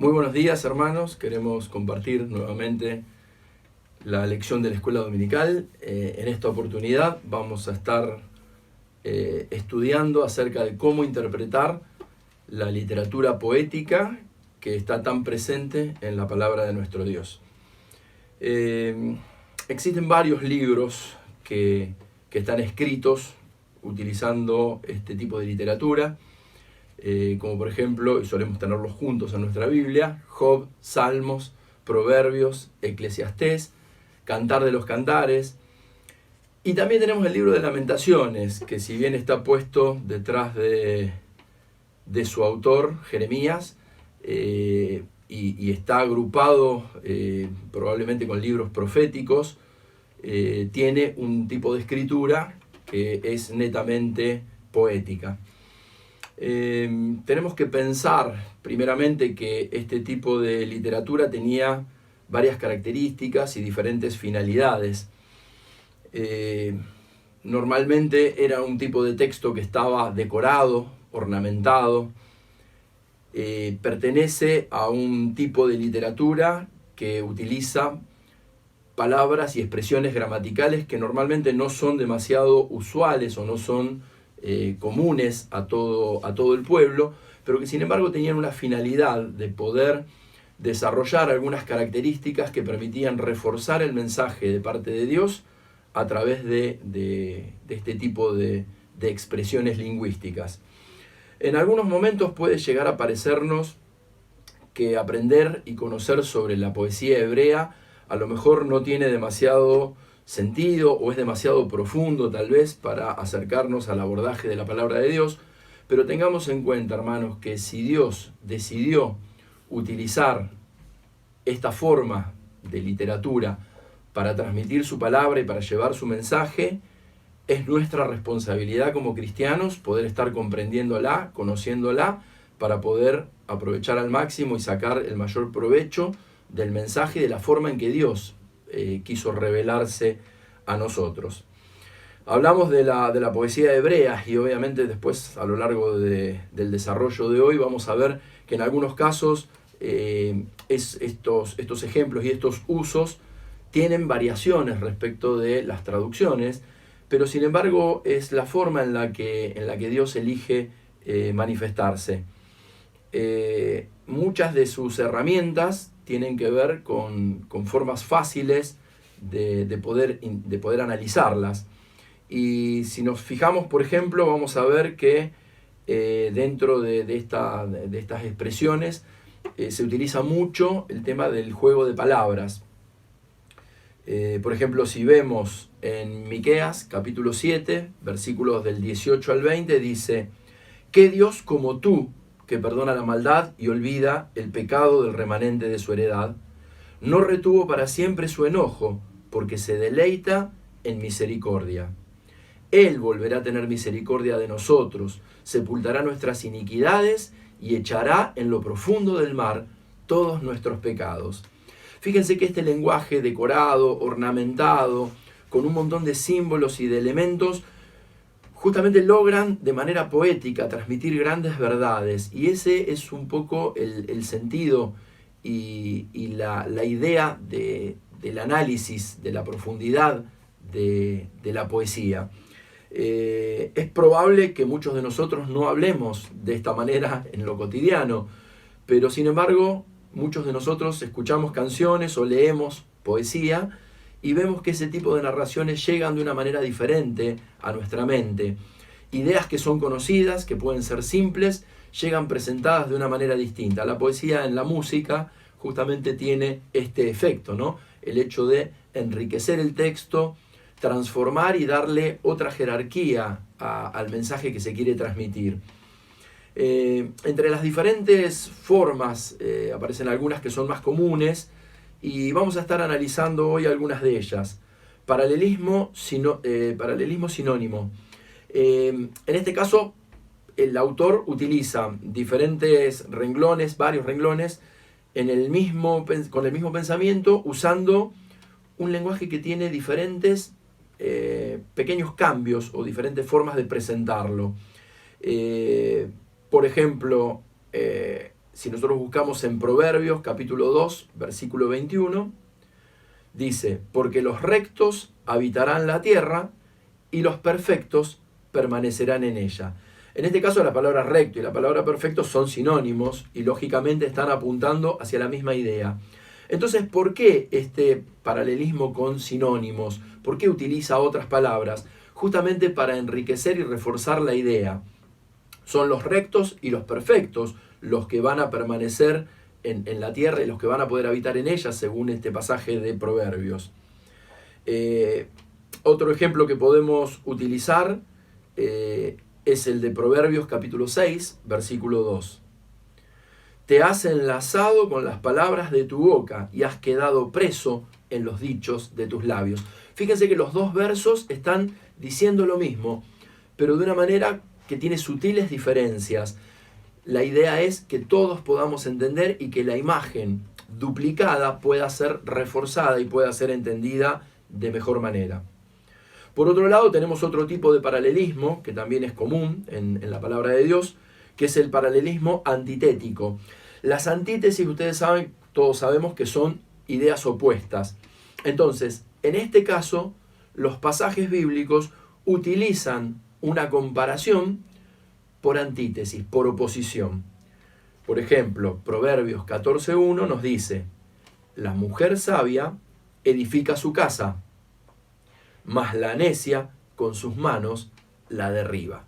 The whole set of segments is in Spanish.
Muy buenos días, hermanos. Queremos compartir nuevamente la lección de la escuela dominical. En esta oportunidad vamos a estar estudiando acerca de cómo interpretar la literatura poética que está tan presente en la palabra de nuestro Dios. Existen varios libros que están escritos utilizando este tipo de literatura. Como por ejemplo, y solemos tenerlos juntos en nuestra Biblia, Job, Salmos, Proverbios, Eclesiastés, Cantar de los Cantares. Y también tenemos el libro de Lamentaciones, que si bien está puesto detrás de su autor, Jeremías, y está agrupado probablemente con libros proféticos, tiene un tipo de escritura que es netamente poética. Tenemos que pensar primeramente que este tipo de literatura tenía varias características y diferentes finalidades. Normalmente era un tipo de texto que estaba decorado, ornamentado. Pertenece a un tipo de literatura que utiliza palabras y expresiones gramaticales que normalmente no son demasiado usuales o no son comunes a todo el pueblo, pero que sin embargo tenían una finalidad de poder desarrollar algunas características que permitían reforzar el mensaje de parte de Dios a través de este tipo de expresiones lingüísticas. En algunos momentos puede llegar a parecernos que aprender y conocer sobre la poesía hebrea a lo mejor no tiene demasiado sentido o es demasiado profundo tal vez para acercarnos al abordaje de la palabra de Dios, pero tengamos en cuenta, hermanos, que si Dios decidió utilizar esta forma de literatura para transmitir su palabra y para llevar su mensaje, es nuestra responsabilidad como cristianos poder estar comprendiéndola, conociéndola, para poder aprovechar al máximo y sacar el mayor provecho del mensaje y de la forma en que Dios quiso revelarse a nosotros. Hablamos de la poesía hebrea y obviamente después a lo largo del desarrollo de hoy vamos a ver que en algunos casos estos ejemplos y estos usos tienen variaciones respecto de las traducciones, pero sin embargo es la forma en la que Dios elige manifestarse. Muchas de sus herramientas tienen que ver con formas fáciles de poder analizarlas. Y si nos fijamos, por ejemplo, vamos a ver que dentro de estas expresiones se utiliza mucho el tema del juego de palabras. Por ejemplo, si vemos en Miqueas, capítulo 7, versículos del 18 al 20, dice: ¿Qué Dios como tú, que perdona la maldad y olvida el pecado del remanente de su heredad? No retuvo para siempre su enojo, porque se deleita en misericordia. Él volverá a tener misericordia de nosotros, sepultará nuestras iniquidades y echará en lo profundo del mar todos nuestros pecados. Fíjense que este lenguaje decorado, ornamentado, con un montón de símbolos y de elementos, justamente logran de manera poética transmitir grandes verdades, y ese es un poco el sentido y la idea del análisis, de la profundidad de la poesía. Es probable que muchos de nosotros no hablemos de esta manera en lo cotidiano, pero sin embargo muchos de nosotros escuchamos canciones o leemos poesía y vemos que ese tipo de narraciones llegan de una manera diferente a nuestra mente. Ideas que son conocidas, que pueden ser simples, llegan presentadas de una manera distinta. La poesía en la música justamente tiene este efecto, ¿no? El hecho de enriquecer el texto, transformar y darle otra jerarquía al mensaje que se quiere transmitir. Entre las diferentes formas aparecen algunas que son más comunes y vamos a estar analizando hoy algunas de ellas. Paralelismo sinónimo. En este caso, el autor utiliza diferentes renglones, varios renglones, con el mismo pensamiento, usando un lenguaje que tiene diferentes pequeños cambios o diferentes formas de presentarlo. Por ejemplo, si nosotros buscamos en Proverbios capítulo 2, versículo 21, dice, porque los rectos habitarán la tierra y los perfectos permanecerán en ella. En este caso la palabra recto y la palabra perfecto son sinónimos y lógicamente están apuntando hacia la misma idea. Entonces, ¿por qué este paralelismo con sinónimos? ¿Por qué utiliza otras palabras? Justamente para enriquecer y reforzar la idea. Son los rectos y los perfectos los que van a permanecer en la tierra y los que van a poder habitar en ella, según este pasaje de Proverbios. Otro ejemplo que podemos utilizar es el de Proverbios capítulo 6, versículo 2. Te has enlazado con las palabras de tu boca y has quedado preso en los dichos de tus labios. Fíjense que los dos versos están diciendo lo mismo, pero de una manera que tiene sutiles diferencias. La idea es que todos podamos entender y que la imagen duplicada pueda ser reforzada y pueda ser entendida de mejor manera. Por otro lado, tenemos otro tipo de paralelismo que también es común en la palabra de Dios, que es el paralelismo antitético. Las antítesis, ustedes saben, todos sabemos que son ideas opuestas. Entonces, en este caso, los pasajes bíblicos utilizan una comparación por antítesis, por oposición. Por ejemplo, Proverbios 14:1 nos dice, la mujer sabia edifica su casa, mas la necia con sus manos la derriba.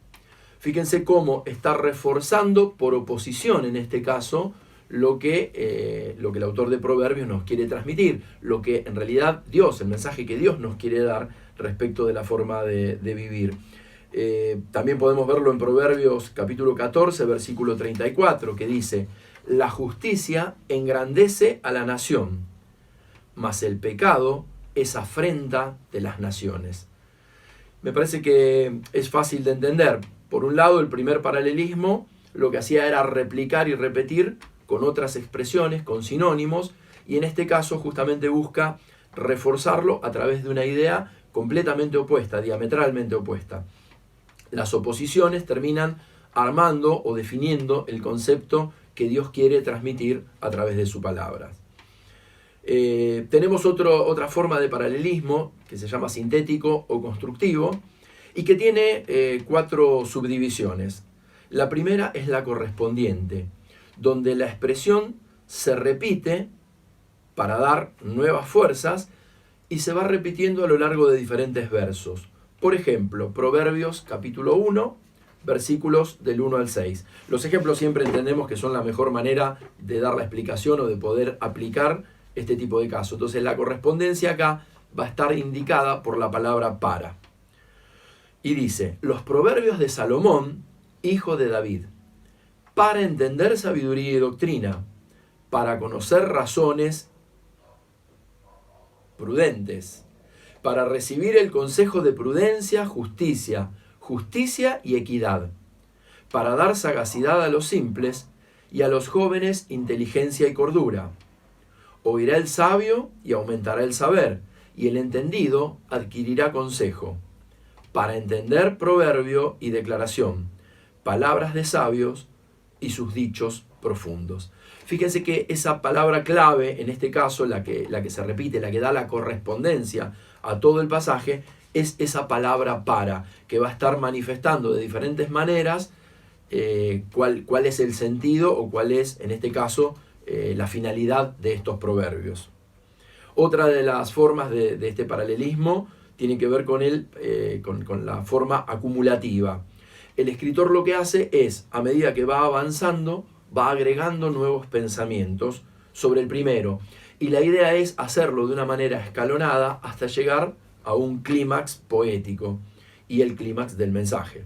Fíjense cómo está reforzando por oposición, en este caso, lo que el autor de Proverbios nos quiere transmitir, lo que en realidad Dios, el mensaje que Dios nos quiere dar respecto de la forma de vivir. También podemos verlo en Proverbios capítulo 14, versículo 34, que dice, la justicia engrandece a la nación, mas el pecado es afrenta de las naciones. Me parece que es fácil de entender. Por un lado, el primer paralelismo lo que hacía era replicar y repetir con otras expresiones, con sinónimos, y en este caso justamente busca reforzarlo a través de una idea completamente opuesta, diametralmente opuesta. Las oposiciones terminan armando o definiendo el concepto que Dios quiere transmitir a través de su palabra. Tenemos otra forma de paralelismo que se llama sintético o constructivo y que tiene 4 subdivisiones. La primera es la correspondiente, donde la expresión se repite para dar nuevas fuerzas y se va repitiendo a lo largo de diferentes versos. Por ejemplo, Proverbios capítulo 1, versículos del 1 al 6. Los ejemplos siempre entendemos que son la mejor manera de dar la explicación o de poder aplicar este tipo de caso. Entonces la correspondencia acá va a estar indicada por la palabra para. Y dice, los proverbios de Salomón, hijo de David, para entender sabiduría y doctrina, para conocer razones prudentes, para recibir el consejo de prudencia, justicia y equidad, para dar sagacidad a los simples y a los jóvenes inteligencia y cordura. Oirá el sabio y aumentará el saber, y el entendido adquirirá consejo, para entender proverbio y declaración, palabras de sabios y sus dichos profundos. Fíjense que esa palabra clave, en este caso, la que se repite, la que da la correspondencia a todo el pasaje, es esa palabra para, que va a estar manifestando de diferentes maneras cuál es el sentido o cuál es, en este caso, la finalidad de estos proverbios. Otra de las formas de este paralelismo tiene que ver con la forma acumulativa. El escritor lo que hace es, a medida que va avanzando, va agregando nuevos pensamientos sobre el primero. Y la idea es hacerlo de una manera escalonada hasta llegar a un clímax poético y el clímax del mensaje.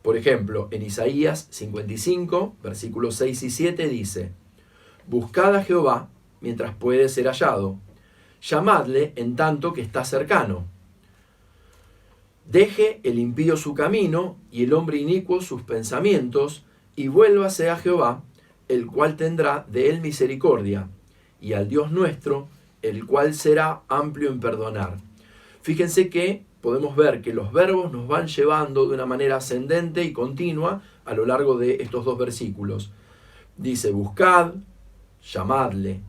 Por ejemplo, en Isaías 55, versículos 6 y 7 dice, buscad a Jehová mientras puede ser hallado, llamadle en tanto que está cercano. Deje el impío su camino y el hombre inicuo sus pensamientos, y vuélvase a Jehová, el cual tendrá de él misericordia, y al Dios nuestro, el cual será amplio en perdonar. Fíjense que podemos ver que los verbos nos van llevando de una manera ascendente y continua a lo largo de estos 2 versículos. Dice, buscad, llamadle,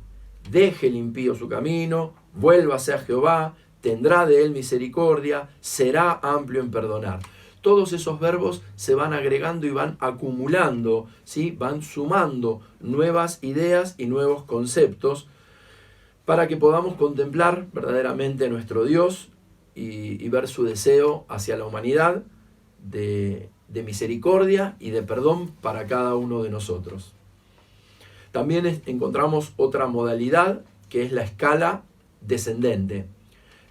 deje el impío su camino, vuélvase a Jehová, tendrá de él misericordia, será amplio en perdonar. Todos esos verbos se van agregando y van acumulando, ¿sí? Van sumando nuevas ideas y nuevos conceptos para que podamos contemplar verdaderamente a nuestro Dios y ver su deseo hacia la humanidad de misericordia y de perdón para cada uno de nosotros. También encontramos otra modalidad que es la escala descendente.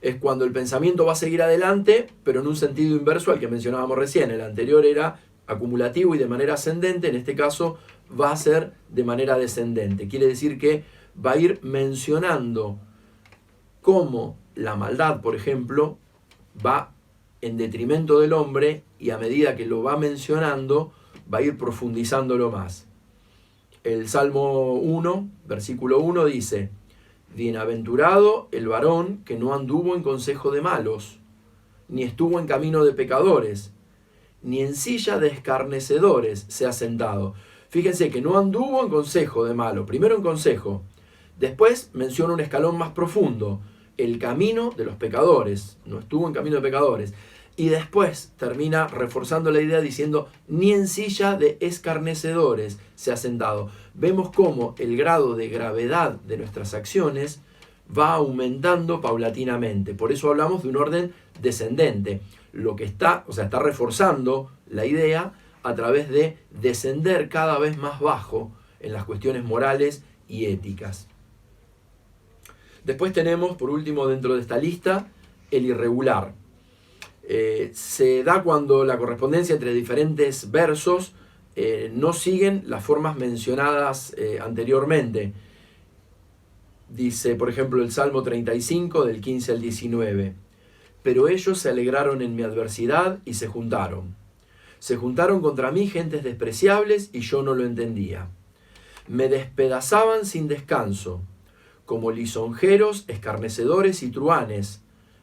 Es cuando el pensamiento va a seguir adelante, pero en un sentido inverso al que mencionábamos recién. El anterior era acumulativo y de manera ascendente, en este caso va a ser de manera descendente. Quiere decir que va a ir mencionando cómo la maldad, por ejemplo, va en detrimento del hombre y a medida que lo va mencionando, va a ir profundizándolo más. El Salmo 1, versículo 1 dice: bienaventurado el varón que no anduvo en consejo de malos, ni estuvo en camino de pecadores, ni en silla de escarnecedores se ha sentado. Fíjense que no anduvo en consejo de malos, primero en consejo, después menciona un escalón más profundo, el camino de los pecadores, no estuvo en camino de pecadores, y después termina reforzando la idea diciendo, ni en silla de escarnecedores se ha sentado. Vemos cómo el grado de gravedad de nuestras acciones va aumentando paulatinamente. Por eso hablamos de un orden descendente. Lo que está reforzando la idea a través de descender cada vez más bajo en las cuestiones morales y éticas. Después tenemos, por último, dentro de esta lista, el irregular. Se da cuando la correspondencia entre diferentes versos no siguen las formas mencionadas anteriormente. Dice, por ejemplo, el Salmo 35, del 15 al 19. Pero ellos se alegraron en mi adversidad y se juntaron. Se juntaron contra mí gentes despreciables y yo no lo entendía. Me despedazaban sin descanso, como lisonjeros, escarnecedores y truhanes.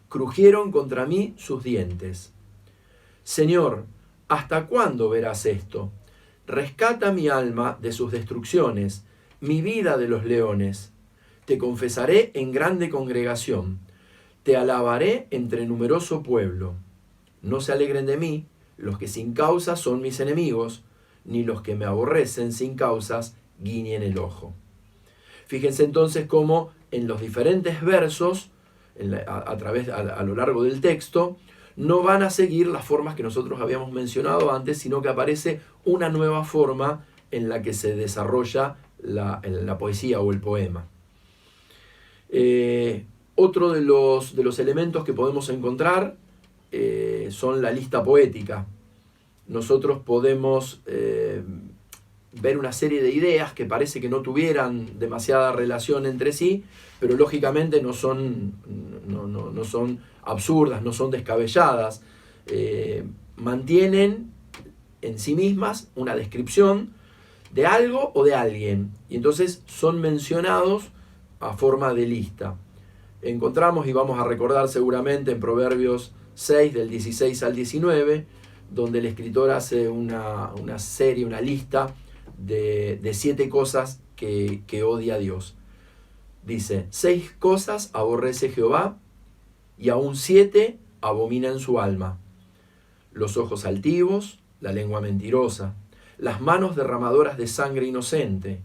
Crujieron contra mí sus dientes. Señor, ¿hasta cuándo verás esto? Rescata mi alma de sus destrucciones, mi vida de los leones. Te confesaré en grande congregación. Te alabaré entre numeroso pueblo. No se alegren de mí los que sin causa son mis enemigos, ni los que me aborrecen sin causas guiñen el ojo. Fíjense entonces cómo en los diferentes versos, a lo largo del texto, no van a seguir las formas que nosotros habíamos mencionado antes, sino que aparece una nueva forma en la que se desarrolla la poesía o el poema. Otro de los elementos que podemos encontrar son la lista poética. Nosotros podemos ver una serie de ideas que parece que no tuvieran demasiada relación entre sí, pero lógicamente no son absurdas, no son descabelladas. Mantienen en sí mismas una descripción de algo o de alguien, y entonces son mencionados a forma de lista. Encontramos, y vamos a recordar seguramente, en Proverbios 6, del 16 al 19, donde el escritor hace una serie, una lista de 7 cosas que odia a Dios. Dice, 6 cosas aborrece Jehová, y aún 7 abomina en su alma: los ojos altivos, la lengua mentirosa, las manos derramadoras de sangre inocente,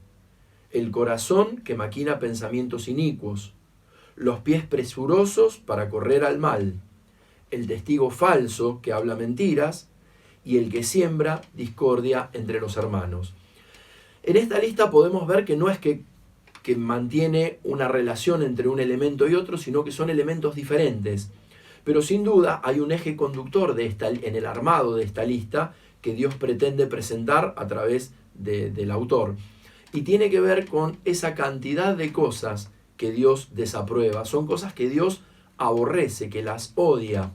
el corazón que maquina pensamientos inicuos, los pies presurosos para correr al mal, el testigo falso que habla mentiras, y el que siembra discordia entre los hermanos. En esta lista podemos ver que no es que mantiene una relación entre un elemento y otro, sino que son elementos diferentes. Pero sin duda hay un eje conductor en el armado de esta lista que Dios pretende presentar a través del autor. Y tiene que ver con esa cantidad de cosas que Dios desaprueba. Son cosas que Dios aborrece, que las odia.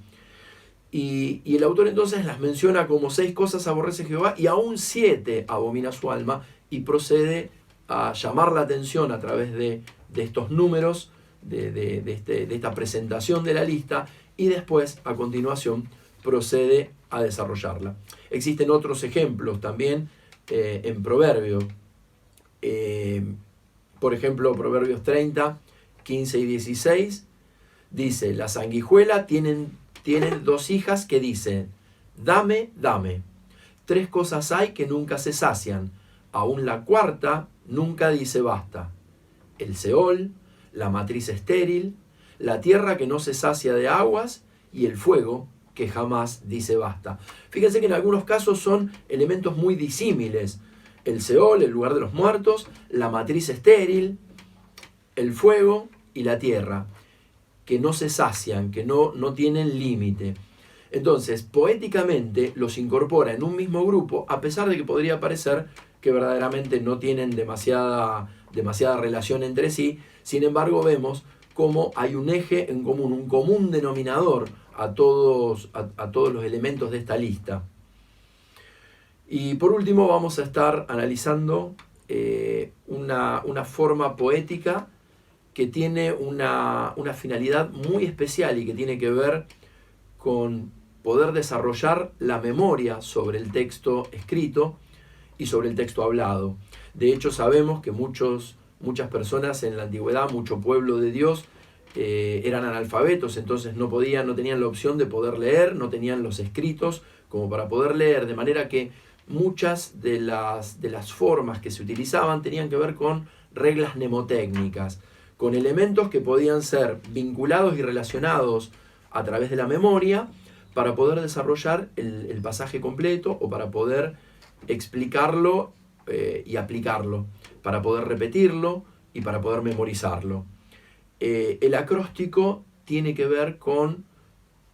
Y el autor entonces las menciona como 6 cosas aborrece Jehová, y aún 7 abomina su alma, y procede a llamar la atención a través de estos números, de esta presentación de la lista, y después, a continuación, procede a desarrollarla. Existen otros ejemplos también en Proverbios. Por ejemplo, Proverbios 30, 15 y 16, dice, la sanguijuela tienen 2 hijas que dicen, dame, dame. 3 cosas hay que nunca se sacian, aún la cuarta nunca dice basta. El Seol, la matriz estéril, la tierra que no se sacia de aguas y el fuego que jamás dice basta. Fíjense que en algunos casos son elementos muy disímiles. El Seol, el lugar de los muertos, la matriz estéril, el fuego y la tierra, que no se sacian, que no tienen límite. Entonces, poéticamente los incorpora en un mismo grupo, a pesar de que podría parecer que verdaderamente no tienen demasiada relación entre sí. Sin embargo, vemos cómo hay un eje en común, un común denominador a todos los elementos de esta lista. Y por último vamos a estar analizando una forma poética que tiene una finalidad muy especial y que tiene que ver con poder desarrollar la memoria sobre el texto escrito y sobre el texto hablado. De hecho, sabemos que muchas personas en la antigüedad, mucho pueblo de Dios, eran analfabetos, entonces no tenían la opción de poder leer, no tenían los escritos como para poder leer, de manera que muchas de las formas que se utilizaban tenían que ver con reglas mnemotécnicas, con elementos que podían ser vinculados y relacionados a través de la memoria para poder desarrollar el pasaje completo o para poder explicarlo y aplicarlo, para poder repetirlo y para poder memorizarlo. El acróstico tiene que ver con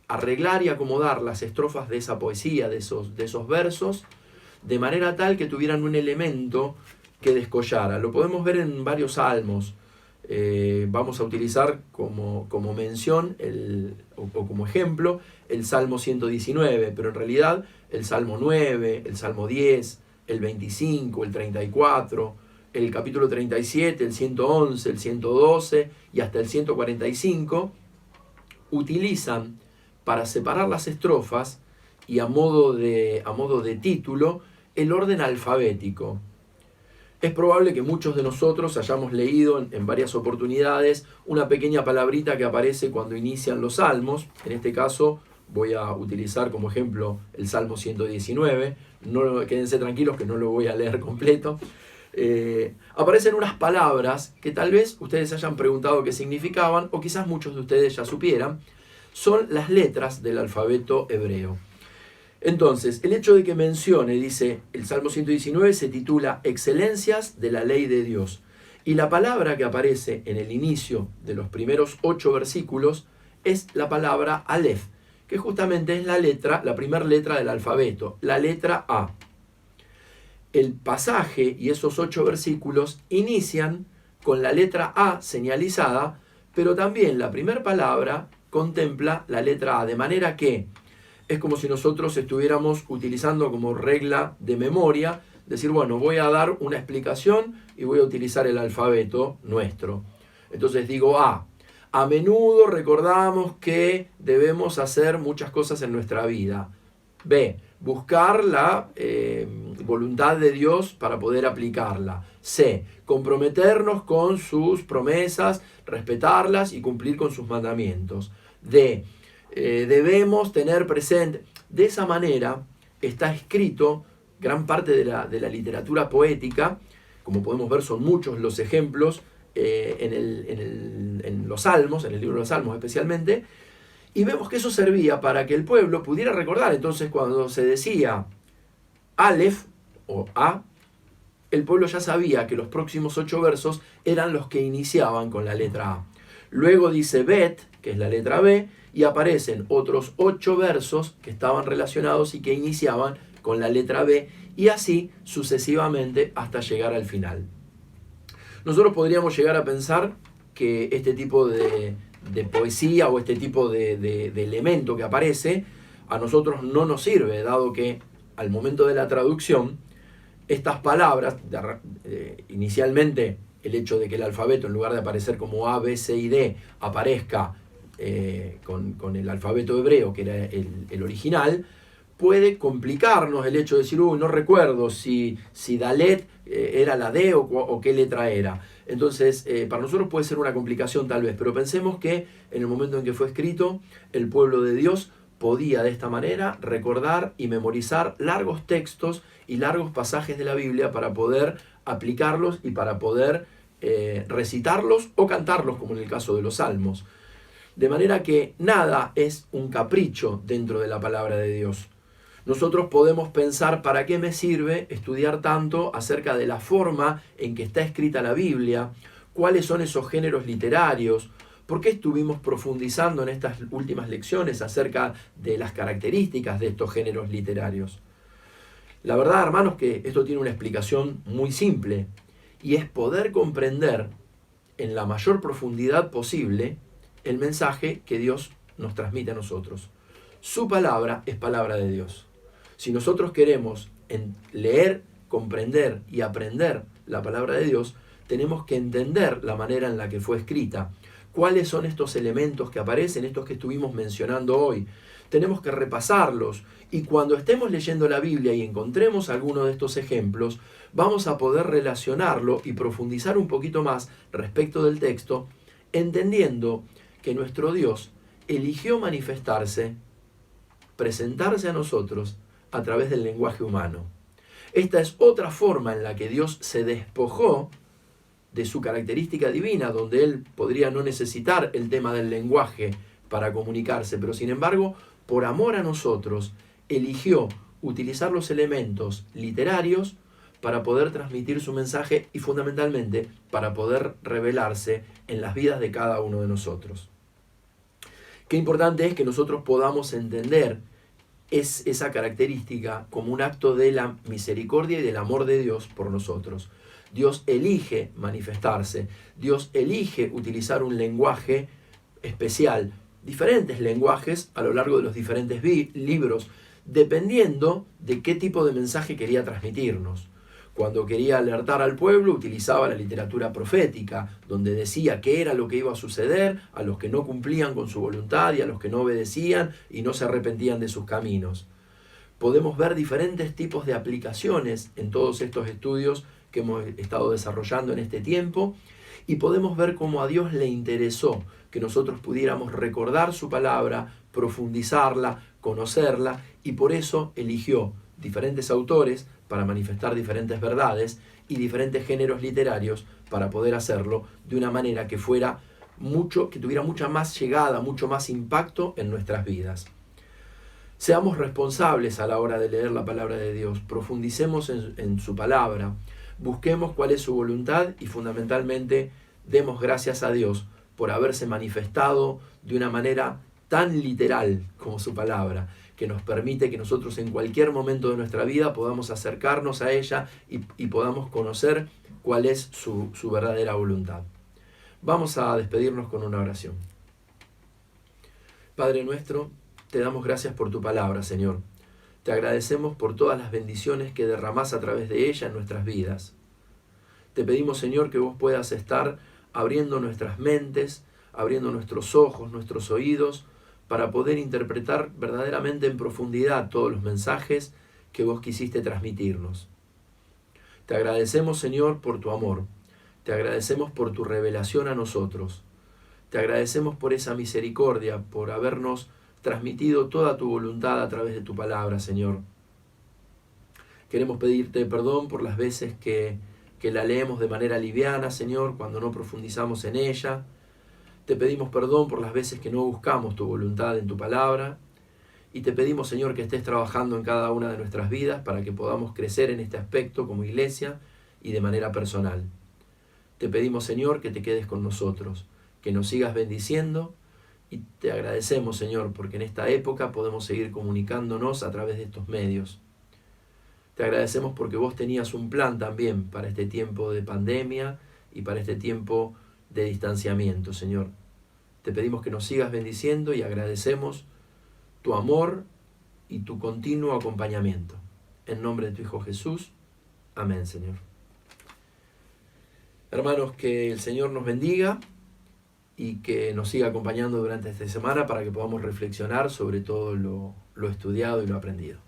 arreglar y acomodar las estrofas de esa poesía, de esos versos, de manera tal que tuvieran un elemento que descollara. Lo podemos ver en varios salmos. Vamos a utilizar como mención o como ejemplo el Salmo 119, pero en realidad el Salmo 9, el Salmo 10, el 25, el 34, el capítulo 37, el 111, el 112 y hasta el 145 utilizan para separar las estrofas y a modo de título el orden alfabético. Es probable que muchos de nosotros hayamos leído en varias oportunidades una pequeña palabrita que aparece cuando inician los salmos. En este caso voy a utilizar como ejemplo el Salmo 119. Quédense tranquilos que no lo voy a leer completo. Aparecen unas palabras que tal vez ustedes hayan preguntado qué significaban, o quizás muchos de ustedes ya supieran. Son las letras del alfabeto hebreo. Entonces, el hecho de que mencione, dice, el Salmo 119 se titula Excelencias de la ley de Dios. Y la palabra que aparece en el inicio de los primeros 8 versículos es la palabra Aleph, que justamente es la primera letra del alfabeto, la letra A. El pasaje y esos 8 versículos inician con la letra A señalizada, pero también la primera palabra contempla la letra A, de manera que es como si nosotros estuviéramos utilizando como regla de memoria, decir, bueno, voy a dar una explicación y voy a utilizar el alfabeto nuestro. Entonces digo A. A menudo recordamos que debemos hacer muchas cosas en nuestra vida. B. Buscar la voluntad de Dios para poder aplicarla. C. Comprometernos con sus promesas, respetarlas y cumplir con sus mandamientos. D. Debemos tener presente. De esa manera está escrito gran parte de la literatura poética. Como podemos ver, son muchos los ejemplos en los Salmos, en el libro de los Salmos especialmente, y vemos que eso servía para que el pueblo pudiera recordar. Entonces, cuando se decía Aleph o A, el pueblo ya sabía que los próximos 8 versos eran los que iniciaban con la letra A. Luego dice Bet, que es la letra B, y aparecen otros 8 versos que estaban relacionados y que iniciaban con la letra B, y así sucesivamente hasta llegar al final. Nosotros podríamos llegar a pensar que este tipo de poesía o este tipo de elemento que aparece a nosotros no nos sirve, dado que al momento de la traducción estas palabras, inicialmente el hecho de que el alfabeto, en lugar de aparecer como A, B, C y D, aparezca con el alfabeto hebreo, que era el original, puede complicarnos el hecho de decir, no recuerdo si Dalet era la D o qué letra era. Entonces, para nosotros puede ser una complicación tal vez, pero pensemos que en el momento en que fue escrito, el pueblo de Dios podía de esta manera recordar y memorizar largos textos y largos pasajes de la Biblia para poder aplicarlos y para poder recitarlos o cantarlos, como en el caso de los salmos. De manera que nada es un capricho dentro de la palabra de Dios. Nosotros podemos pensar, ¿para qué me sirve estudiar tanto acerca de la forma en que está escrita la Biblia? ¿Cuáles son esos géneros literarios? ¿Por qué estuvimos profundizando en estas últimas lecciones acerca de las características de estos géneros literarios? La verdad, hermanos, que esto tiene una explicación muy simple, y es poder comprender en la mayor profundidad posible el mensaje que Dios nos transmite a nosotros. Su palabra es palabra de Dios. Si nosotros queremos leer, comprender y aprender la palabra de Dios, tenemos que entender la manera en la que fue escrita. ¿Cuáles son estos elementos que aparecen, estos que estuvimos mencionando hoy? Tenemos que repasarlos, y cuando estemos leyendo la Biblia y encontremos alguno de estos ejemplos, vamos a poder relacionarlo y profundizar un poquito más respecto del texto, entendiendo que nuestro Dios eligió manifestarse, presentarse a nosotros a través del lenguaje humano. Esta es otra forma en la que Dios se despojó de su característica divina, donde Él podría no necesitar el tema del lenguaje para comunicarse, pero sin embargo, por amor a nosotros, eligió utilizar los elementos literarios para poder transmitir su mensaje y fundamentalmente para poder revelarse en las vidas de cada uno de nosotros. Qué importante es que nosotros podamos entender esa característica como un acto de la misericordia y del amor de Dios por nosotros. Dios elige manifestarse, Dios elige utilizar un lenguaje especial, diferentes lenguajes a lo largo de los diferentes libros, dependiendo de qué tipo de mensaje quería transmitirnos. Cuando quería alertar al pueblo, utilizaba la literatura profética, donde decía qué era lo que iba a suceder a los que no cumplían con su voluntad y a los que no obedecían y no se arrepentían de sus caminos. Podemos ver diferentes tipos de aplicaciones en todos estos estudios que hemos estado desarrollando en este tiempo, y podemos ver cómo a Dios le interesó que nosotros pudiéramos recordar su palabra, profundizarla, conocerla, y por eso eligió diferentes autores para manifestar diferentes verdades y diferentes géneros literarios para poder hacerlo de una manera que tuviera mucha más llegada, mucho más impacto en nuestras vidas. Seamos responsables a la hora de leer la palabra de Dios, profundicemos en su palabra, busquemos cuál es su voluntad y fundamentalmente demos gracias a Dios por haberse manifestado de una manera tan literal como su palabra, que nos permite que nosotros en cualquier momento de nuestra vida podamos acercarnos a ella y podamos conocer cuál es su verdadera voluntad. Vamos a despedirnos con una oración. Padre nuestro, te damos gracias por tu palabra, Señor. Te agradecemos por todas las bendiciones que derramás a través de ella en nuestras vidas. Te pedimos, Señor, que vos puedas estar abriendo nuestras mentes, abriendo nuestros ojos, nuestros oídos, para poder interpretar verdaderamente en profundidad todos los mensajes que vos quisiste transmitirnos. Te agradecemos, Señor, por tu amor. Te agradecemos por tu revelación a nosotros. Te agradecemos por esa misericordia, por habernos transmitido toda tu voluntad a través de tu palabra, Señor. Queremos pedirte perdón por las veces que la leemos de manera liviana, Señor, cuando no profundizamos en ella. Te pedimos perdón por las veces que no buscamos tu voluntad en tu palabra. Y te pedimos, Señor, que estés trabajando en cada una de nuestras vidas para que podamos crecer en este aspecto como iglesia y de manera personal. Te pedimos, Señor, que te quedes con nosotros, que nos sigas bendiciendo, y te agradecemos, Señor, porque en esta época podemos seguir comunicándonos a través de estos medios. Te agradecemos porque vos tenías un plan también para este tiempo de pandemia y para este tiempo de distanciamiento, Señor. Te pedimos que nos sigas bendiciendo y agradecemos tu amor y tu continuo acompañamiento. En nombre de tu Hijo Jesús. Amén, Señor. Hermanos, que el Señor nos bendiga y que nos siga acompañando durante esta semana para que podamos reflexionar sobre todo lo estudiado y lo aprendido.